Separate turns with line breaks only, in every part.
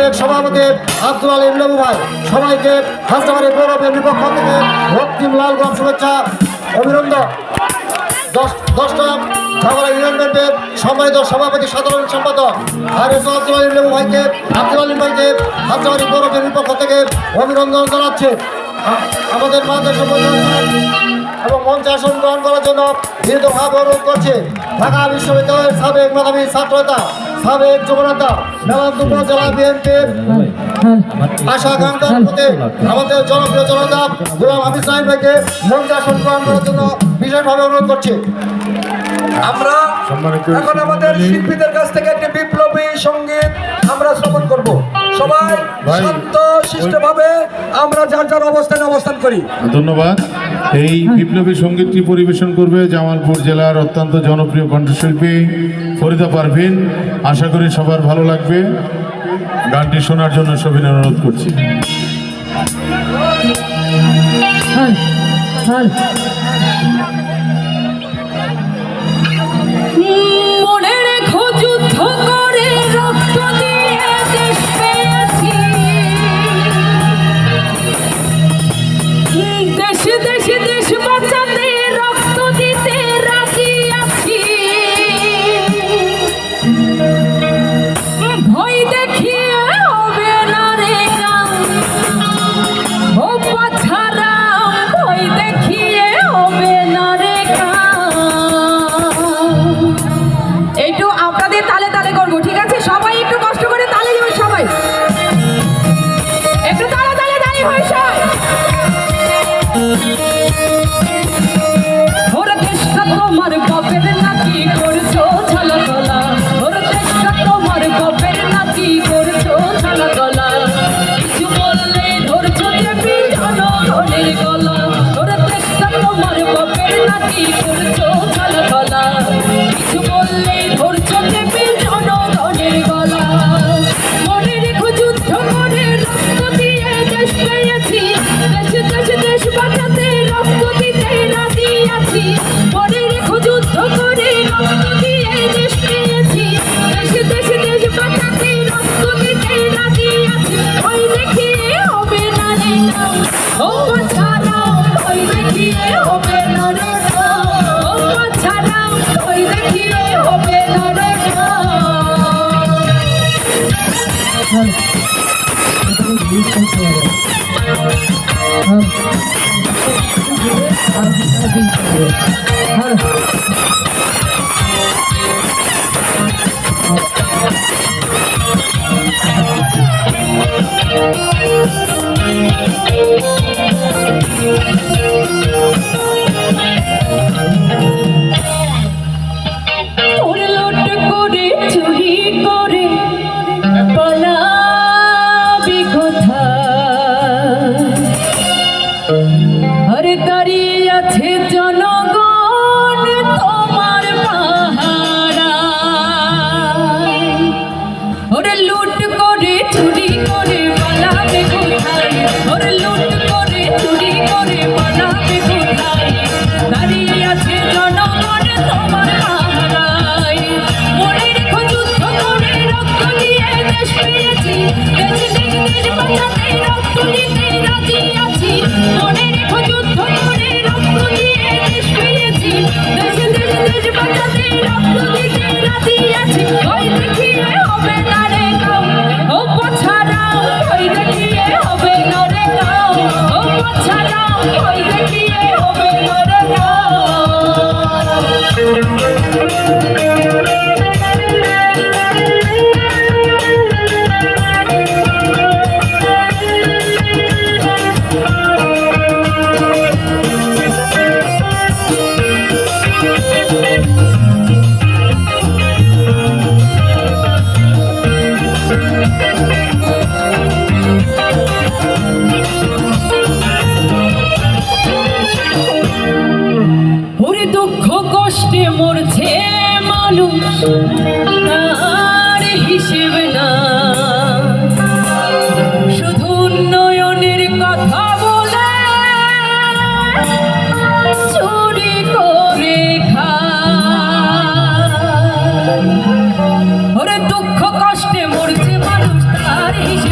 সাবেক সভাপতি আব্দুল আলিম লেবু ভাই সবাইকে হাসনাবাড়ি গৌরবের বিপক্ষ থেকে রক্তিম লাল গোলাপ শুভেচ্ছা অভিনন্দন। 10টা ঝাগড়া ইউনিয়ন ব্যাংকের সম্মানিত সভাপতি সাধারণ সম্পাদক আব্দুল আলিম লেবু ভাইকে আব্দুল আলিম ভাইকে হাসনাবাড়ি গৌরবের বিপক্ষ থেকে অভিনন্দন জানাচ্ছে। আমাদের বাংলাদেশ এবং মঞ্চে আসন গ্রহণ করার জন্য দীর্ঘভাবে অনুরোধ করছে ঢাকা বিশ্ববিদ্যালয়ের সাবেক মেধাবী ছাত্রনেতা সাবেক যুবনেতা মেলান্দু উপজেলা বিএনপির আশা আকাঙ্ক্ষার প্রতি আমাদের জনপ্রিয় জনতা গোলাম হাফিজ সাহেব ভাইকে মঞ্চে আসন গ্রহণ করার জন্য বিশেষভাবে অনুরোধ করছি।
আমরা এখন আমাদের শিল্পীদের কাছ থেকে একটি বিপ্লবী সঙ্গীত আমরা শ্রবণ করব। সবাই শান্ত শিষ্টভাবে আমরা যার যার অবস্থানে অবস্থান করি।
ধন্যবাদ। এই বিপ্লবী সঙ্গীতটি পরিবেশন করবে জামালপুর জেলার অত্যন্ত জনপ্রিয় কণ্ঠশিল্পী ফরিদা পারভিন। আশা করি সবার ভালো লাগবে। গানটি শোনার জন্য সবিনয় অনুরোধ করছি।
তার হিসেব না শুধু উন্নয়নের কথা বলে চুরি করে খায়। ওরে দুঃখ কষ্টে মরছে মানুষ তার হিসেব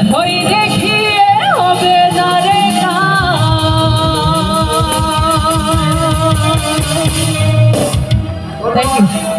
ভয় দেখিয়ে হবে না রে থ্যাংক ইউ